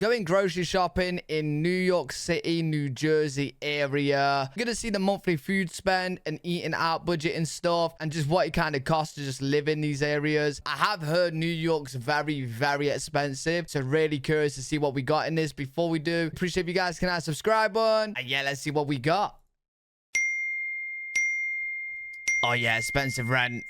Going grocery shopping in New York City, New Jersey area. You're gonna see the monthly food spend and eating out budget and stuff, and just what it kind of costs to just live in these areas. I have heard New York's very, very expensive, so really curious to see what we got in this. Before we do, appreciate if you guys can hit that subscribe button, and yeah, let's see what we got. Oh yeah, expensive rent.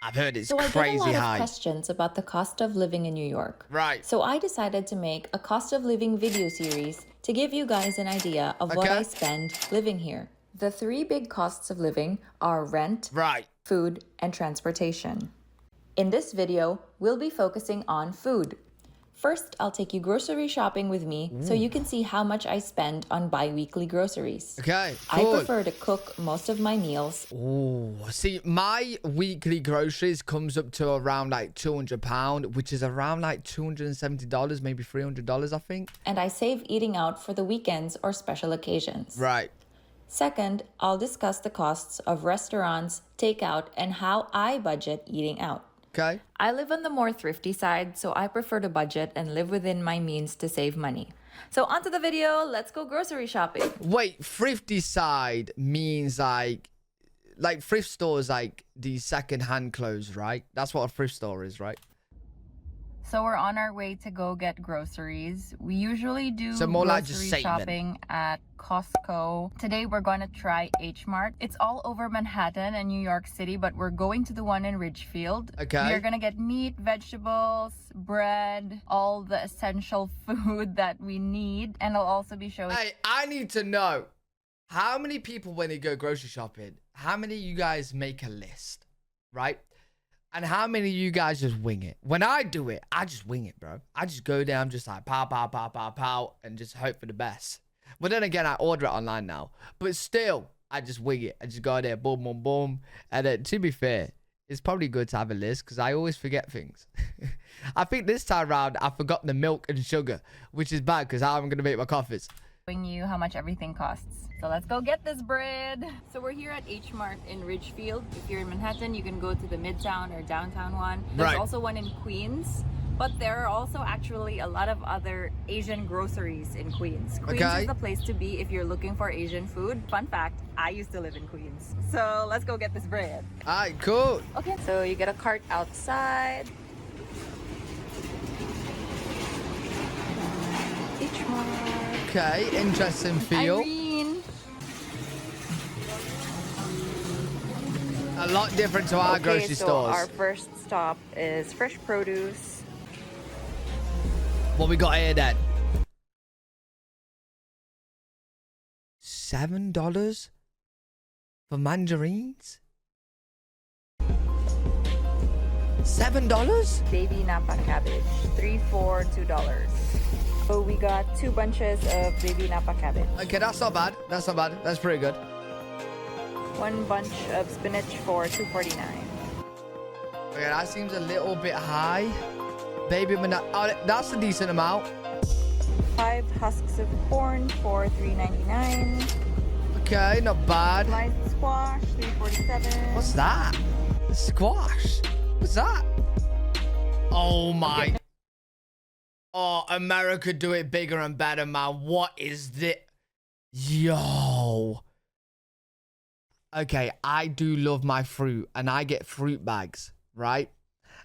I've heard it's crazy high. So I get a lot of questions about the cost of living in New York. Right. So I decided to make a cost of living video series to give you guys an idea of what I spend living here. The 3 big costs of living are rent, food, and transportation. In this video, we'll be focusing on food. First, I'll take you grocery shopping with me so you can see how much I spend on bi-weekly groceries. Okay, cool. I prefer to cook most of my meals. Oh, see, my weekly groceries comes up to around like £200, which is around like $270, maybe $300, I think. And I save eating out for the weekends or special occasions. Right. Second, I'll discuss the costs of restaurants, takeout, and how I budget eating out. Okay. I live on the more thrifty side, so I prefer to budget and live within my means to save money. So onto the video, let's go grocery shopping. Wait, thrifty side means like thrift stores, like the second-hand clothes, right? That's what a thrift store is, right? So we're on our way to go get groceries. We usually do more like grocery just shopping at Costco. Today we're going to try H Mart. It's all over Manhattan and New York City, but we're going to the one in Ridgefield. Okay. We are going to get meat, vegetables, bread, all the essential food that we need. And I'll also be showing... Hey, I need to know, how many people, when they go grocery shopping, how many of you guys make a list, right? And how many of you guys just wing it? When I do it, I just wing it, bro. I just go down, just like pow, pow, pow, pow, pow, and just hope for the best. But then again, I order it online now. But still, I just wing it. I just go there, boom, boom, boom. And then, to be fair, it's probably good to have a list because I always forget things. I think this time around, I forgot the milk and sugar, which is bad because how I'm going to make my coffees. Showing you how much everything costs. So let's go get this bread. So we're here at H Mart in Ridgefield. If you're in Manhattan, you can go to the Midtown or downtown one. There's also one in Queens, but there are also actually a lot of other Asian groceries in Queens. Queens is the place to be if you're looking for Asian food. Fun fact, I used to live in Queens. So let's go get this bread. All right, cool. Okay, so you get a cart outside. H Mart. Okay, interesting feel. Irene. A lot different to our grocery stores. Our first stop is fresh produce. What we got here then? $7 for mandarins? $7? Baby Napa cabbage, 3 for $2. So we got 2 bunches of baby Napa cabbage. Okay, that's not bad. That's not bad. That's pretty good. 1 bunch of spinach for $2.49. Okay, that seems a little bit high. Baby banana. Oh, that's a decent amount. 5 husks of corn for $3.99. Okay, not bad. Sliced squash, $3.47. What's that? Squash? What's that? Oh my. Okay. Oh, America do it bigger and better, man. What is this? Yo. Okay, I do love my fruit, and I get fruit bags, right?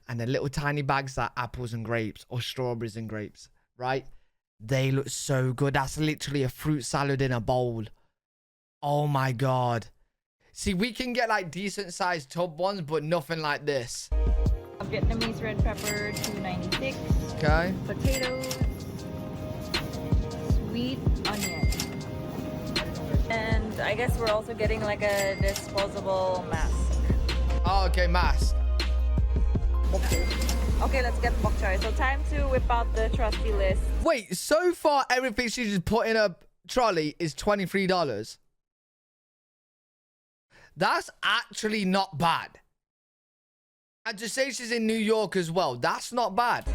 And the little tiny bags like apples and grapes or strawberries and grapes, right? They look so good. That's literally a fruit salad in a bowl. Oh my God. See, we can get like decent sized tub ones, but nothing like this. Vietnamese red pepper, $2.96. Okay. Potatoes. Sweet onion. And I guess we're also getting like a disposable mask. Oh, okay, mask. Okay, let's get bok choy. So time to whip out the trusty list. Wait, so far everything she just put in a trolley is $23. That's actually not bad. And to say she's in New York as well, that's not bad.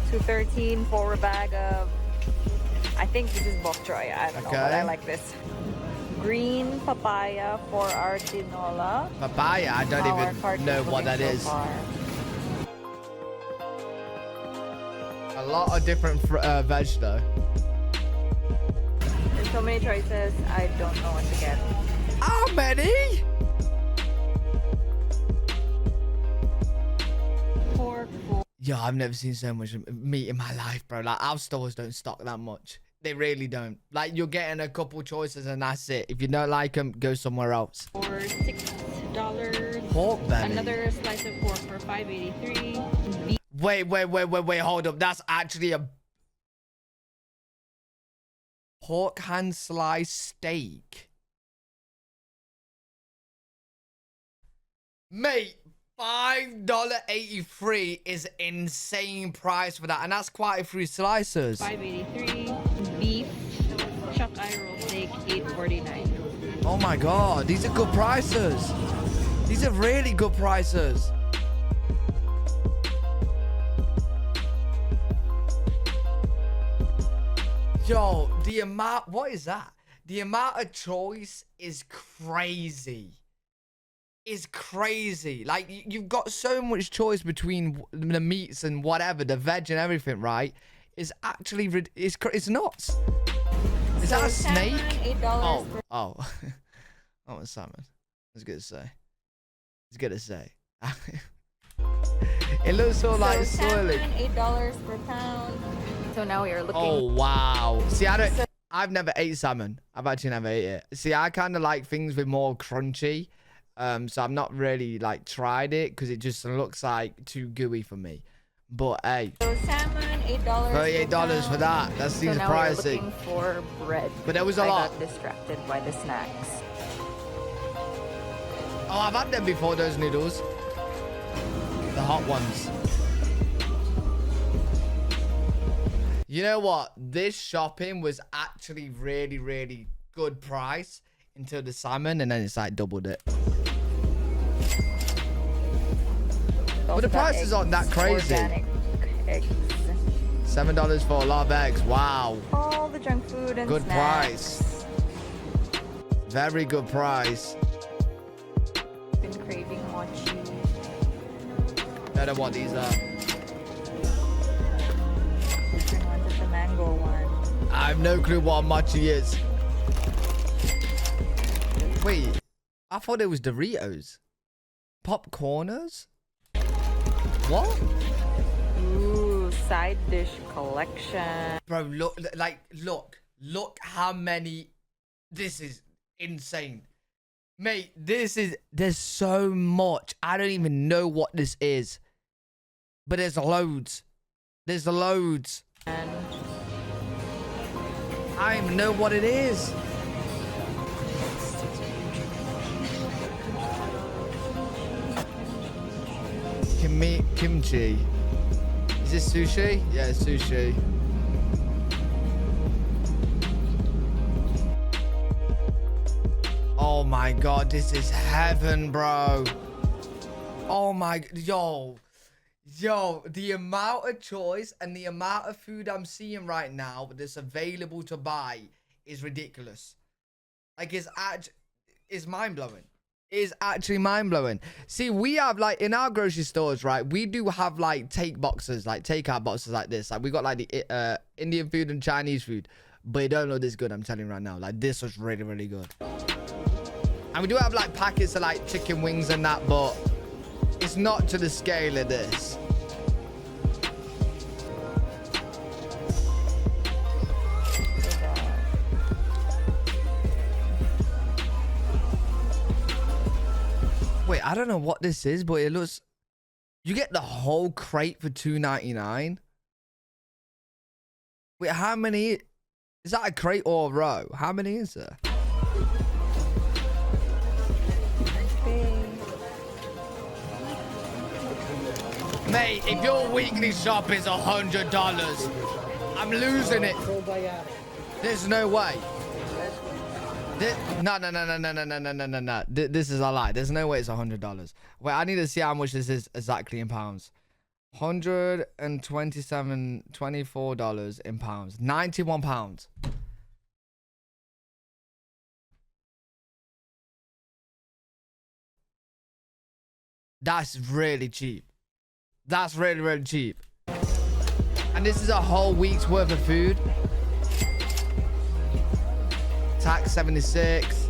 $2.13 for a bag of, I think this is bok choy. I don't know, but I like this. Green papaya for our tinola. Papaya? I don't even know what that is. A lot of different veg though. There's so many choices. I don't know what to get. How many? Pork. Yo, I've never seen so much meat in my life, bro. Like, our stores don't stock that much. They really don't. Like, you're getting a couple choices and that's it. If you don't like them, go somewhere else. For $6. Pork belly. Another slice of pork for $5.83. Wait, hold up. That's actually a pork hand slice steak. Mate, $5.83 is insane price for that. And that's quite a few slices. $5.83. Beef chuck eye roll steak, $8.49. Oh my God, these are good prices. These are really good prices. Yo, the amount, what is that? The amount of choice is crazy. Is crazy. Like, you've got so much choice between the meats and whatever, the veg and everything, right? It's actually, it's nuts. Is that a snake? $8 Oh, oh, a salmon. I was gonna say. It looks so like soily. $8 per pound. So now we are looking. Oh wow. See, I've never ate salmon. I've actually never ate it. See, I kind of like things with more crunchy. So I've not really like tried it because it just looks like too gooey for me. But hey, so salmon, $8. $38 for that. That seems so now pricey. We're looking for bread. But there was a lot. I got distracted by the snacks. Oh, I've had them before, those noodles. The hot ones. You know what? This shopping was actually really, really good price until the salmon, and then it's like doubled it. But the prices aren't that crazy. Eggs. $7 for a lot of eggs. Wow. All the junk food and good snacks. Price. Very good price. Been craving mochi. I don't know what these are. Different ones, the mango one. I have no clue what mochi is. Wait, I thought it was Doritos. Popcorners? What? Ooh, side dish collection. Bro, look how many. This is insane. Mate, there's so much. I don't even know what this is. But there's loads. There's loads. And I don't even know what it is. Kimchi. Is this sushi? Yeah, it's sushi. Oh my God, this is heaven, bro. Oh my, yo, the amount of choice and the amount of food I'm seeing right now that's available to buy is ridiculous. Like, it's mind-blowing. Is actually mind-blowing. See, we have, like, in our grocery stores, right, we do have, like, takeout boxes like this. Like, we got, like, the Indian food and Chinese food, but it don't look this good, I'm telling you right now. Like, this was really, really good. And we do have, like, packets of, like, chicken wings and that, but it's not to the scale of this. Wait, I don't know what this is, but it looks... You get the whole crate for $2.99. Wait, how many... Is that a crate or a row? How many is there? Mate, if your weekly shop is $100, I'm losing it. There's no way. No. This is a lie. There's no way it's $100. Wait, I need to see how much this is exactly in pounds. $124 in pounds. 91 pounds. That's really cheap. That's really, really cheap. And this is a whole week's worth of food. Tax 76.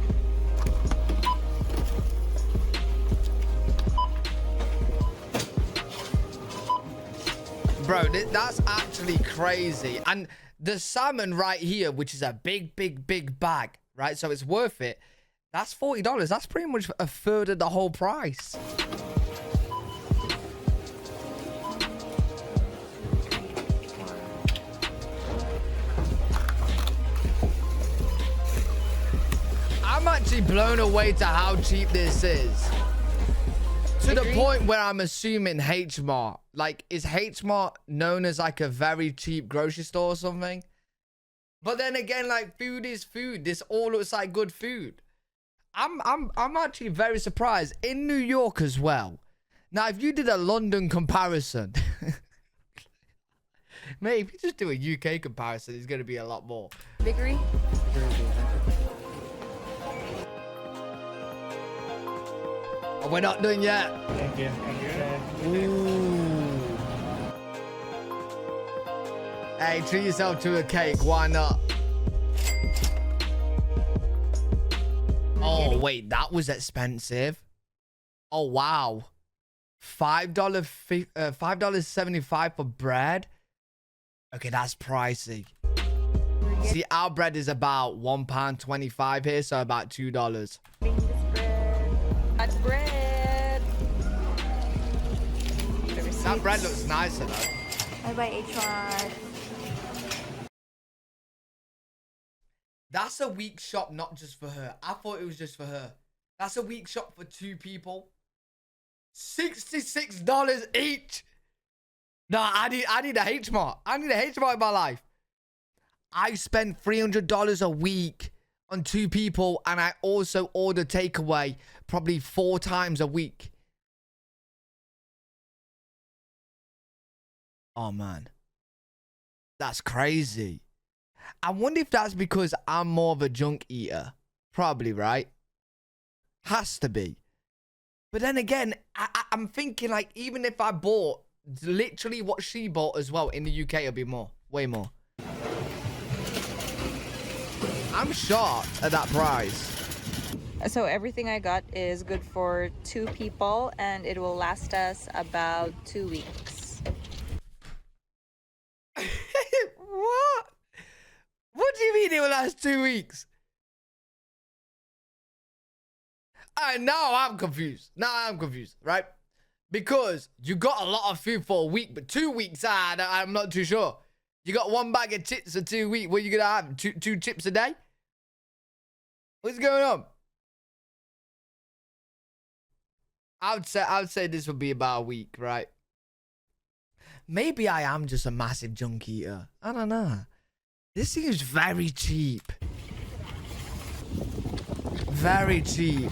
Bro, that's actually crazy. And the salmon right here, which is a big bag, right? So it's worth it. That's $40. That's pretty much a third of the whole price. I'm actually blown away to how cheap this is. To the point where I'm assuming H-Mart. Like, is H-Mart known as like a very cheap grocery store or something? But then again, like, food is food. This all looks like good food. I'm actually very surprised. In New York as well. Now, if you did a London comparison, mate, if you just do a UK comparison, it's gonna be a lot more. Bakery. Oh, we're not done yet. Thank you. Ooh. Hey, treat yourself to a cake. Why not? Oh, wait. That was expensive. Oh, wow. $5.75 for bread? Okay, that's pricey. See, our bread is about £1.25 here, so about $2. That's bread. That bread looks nicer though. I buy H1. That's a week shop, not just for her. I thought it was just for her. That's a week shop for 2 people. $66 each. No, I need a H-Mart. I need a H-Mart in my life. I spend $300 a week on 2 people, and I also order takeaway probably 4 times a week. Oh man, that's crazy. I wonder if that's because I'm more of a junk eater. Probably, right? Has to be. But then again, I'm thinking, like, even if I bought literally what she bought as well in the UK, it'll be more, way more. I'm shocked at that price. So everything I got is good for 2 people, and it will last us about 2 weeks. What? What do you mean it will last 2 weeks? Now I'm confused. Right? Because you got a lot of food for a week, but 2 weeks, I'm not too sure. You got 1 bag of chips for 2 weeks. What are you gonna have? Two chips a day? What's going on? I would say this would be about a week, right? Maybe I am just a massive junk eater. I don't know. This seems very cheap. Very cheap.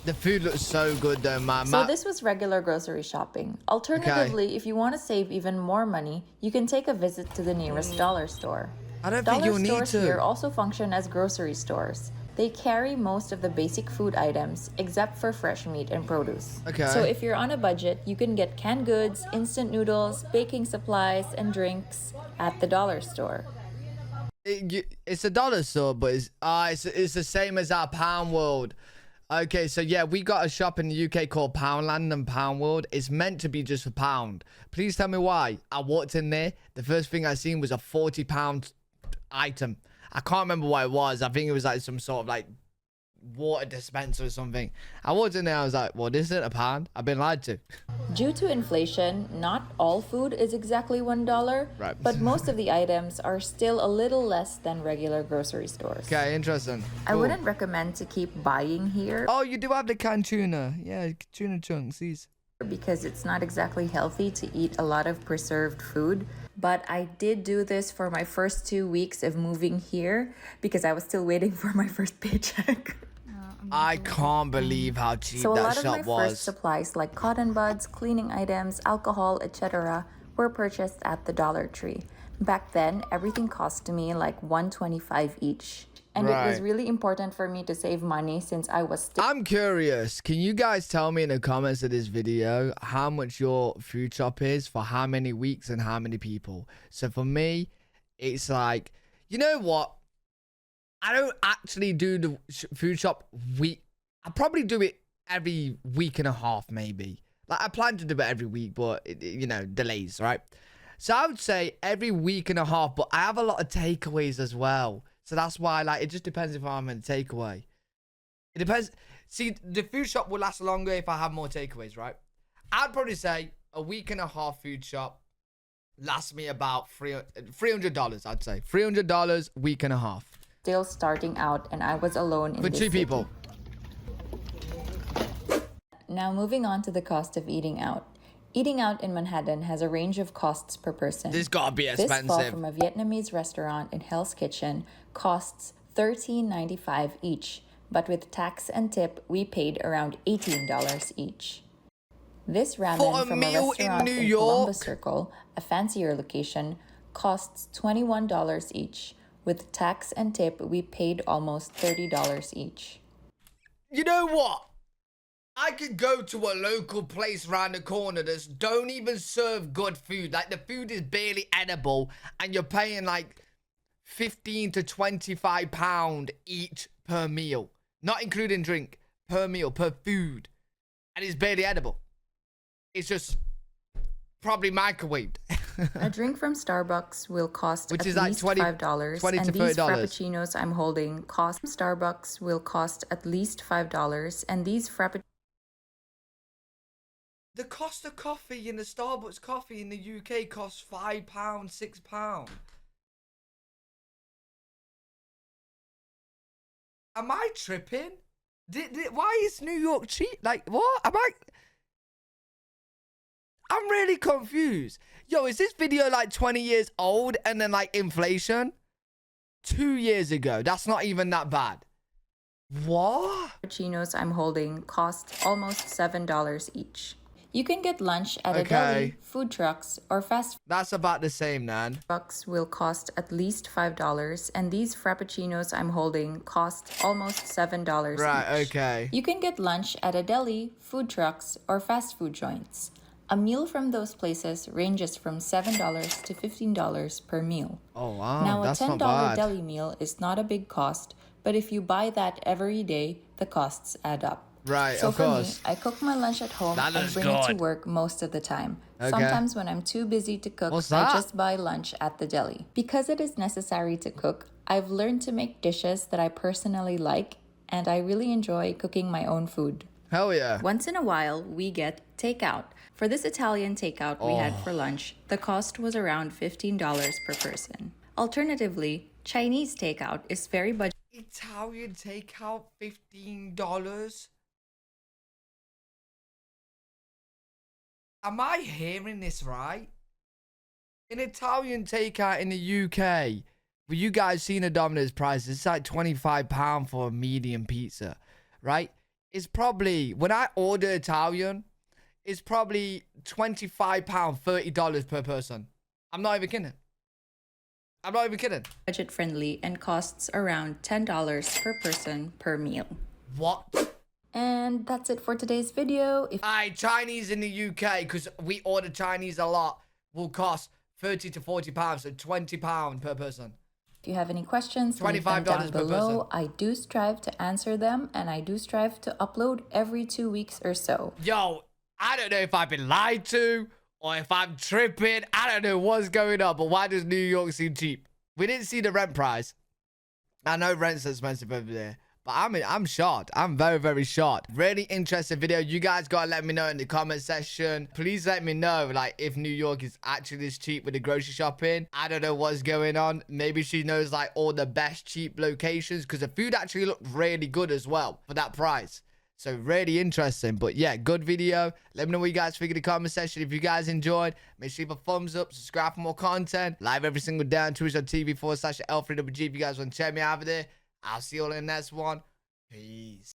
The food looks so good though, man. So this was regular grocery shopping. Alternatively, if you want to save even more money, you can take a visit to the nearest dollar store. I don't think you'll need to. Dollar stores here also function as grocery stores. They carry most of the basic food items except for fresh meat and produce. Okay. So if you're on a budget, you can get canned goods, instant noodles, baking supplies, and drinks at the dollar store. It's a dollar store, but it's the same as our Pound World. Okay, so yeah, we got a shop in the UK called Poundland and Pound World. It's meant to be just for pound. Please tell me why. I walked in there. The first thing I seen was a £40 item. I can't remember what it was. I think it was like some sort of like water dispenser or something. I walked in there. I was like, well, this isn't a pound. I've been lied to. Due to inflation, not all food is exactly $1, right. But most of the items are still a little less than regular grocery stores. Okay, interesting. Cool. I wouldn't recommend to keep buying here. Oh, you do have the canned tuna. Yeah, tuna chunks, these. Because it's not exactly healthy to eat a lot of preserved food. But I did do this for my first 2 weeks of moving here because I was still waiting for my first paycheck. I can't believe how cheap So a that lot of shop my was. first supplies like cotton buds, cleaning items, alcohol, etc. were purchased at the Dollar Tree. Back then, everything cost me like $125 each. And it was really important for me to save money since I was still... I'm curious. Can you guys tell me in the comments of this video how much your food shop is for how many weeks and how many people? So for me, it's like, you know what? I don't actually do the food shop week. I probably do it every week and a half, maybe. Like, I plan to do it every week, but, you know, delays, right? So I would say every week and a half, but I have a lot of takeaways as well. So that's why, like, it just depends if I'm in a takeaway. It depends. See, the food shop will last longer if I have more takeaways, right? I'd probably say a week and a half food shop lasts me about $300, I'd say. $300, week and a half. Still starting out, and I was alone in For this 2 city. people. Now moving on to the cost of eating out. Eating out in Manhattan has a range of costs per person. This gotta be expensive. This pho from a Vietnamese restaurant in Hell's Kitchen costs $13.95 each, but with tax and tip, we paid around $18 each. This ramen from a restaurant in Columbus Circle, a fancier location, costs $21 each. With tax and tip, we paid almost $30 each. You know what? I could go to a local place around the corner that don't even serve good food. Like, the food is barely edible, and you're paying like 15 to 25 pound each per meal, not including drink, per meal, per food, and it's barely edible. It's just probably microwaved. A drink from Starbucks will cost Which at is least like $5, $20 and to these $30. frappuccinos I'm holding cost Starbucks will cost at least $5, and these frappuccinos. The cost of coffee in the Starbucks coffee in the UK costs £5, £6. Am I tripping? Why is New York cheap? Like, what? I'm really confused. Yo, is this video like 20 years old and then like inflation? 2 years ago. That's not even that bad. What? Frappuccinos I'm holding cost almost $7 each. You can get lunch at a deli, food trucks, or fast food. That's about the same, man. Trucks will cost at least $5, and these frappuccinos I'm holding cost almost $7 Right, each. okay. You can get lunch at a deli, food trucks, or fast food joints. A meal from those places ranges from $7 to $15 per meal. Oh, wow. Now, that's a $10 not bad. deli meal is not a big cost, but if you buy that every day, the costs add up. Right, so of for course. me, I cook my lunch at home and bring it to work most of the time. Okay. Sometimes when I'm too busy to cook, I just buy lunch at the deli. Because it is necessary to cook, I've learned to make dishes that I personally like, and I really enjoy cooking my own food. Hell yeah. Once in a while, we get takeout. For this Italian takeout we had for lunch, the cost was around $15 per person. Alternatively, Chinese takeout is very budget. Italian takeout, $15? Am I hearing this right? An Italian takeout in the UK, well, you guys seen a Domino's price, it's like £25 for a medium pizza, right? It's probably, when I order Italian, it's probably £25, $30 per person. I'm not even kidding. I'm not even kidding. Budget friendly and costs around $10 per person per meal. What? And that's it for today's video. Chinese in the UK, because we order Chinese a lot, will cost £30 to £40, so £20 per person. If you have any questions, leave them down below. I do strive to answer them, and I do strive to upload every 2 weeks or so. Yo, I don't know if I've been lied to or if I'm tripping. I don't know what's going on, but why does New York seem cheap? We didn't see the rent price. I know rent's expensive over there. But I'm shocked. I'm very, very shocked. Really interesting video. You guys gotta let me know in the comment section. Please let me know, like, if New York is actually this cheap with the grocery shopping. I don't know what's going on. Maybe she knows, like, all the best cheap locations, because the food actually looked really good as well for that price. So really interesting. But yeah, good video. Let me know what you guys think in the comment section. If you guys enjoyed, make sure you leave a thumbs up, subscribe for more content. Live every single day on Twitch.tv/L3WG if you guys want to check me out over there. I'll see you all in the next one. Peace.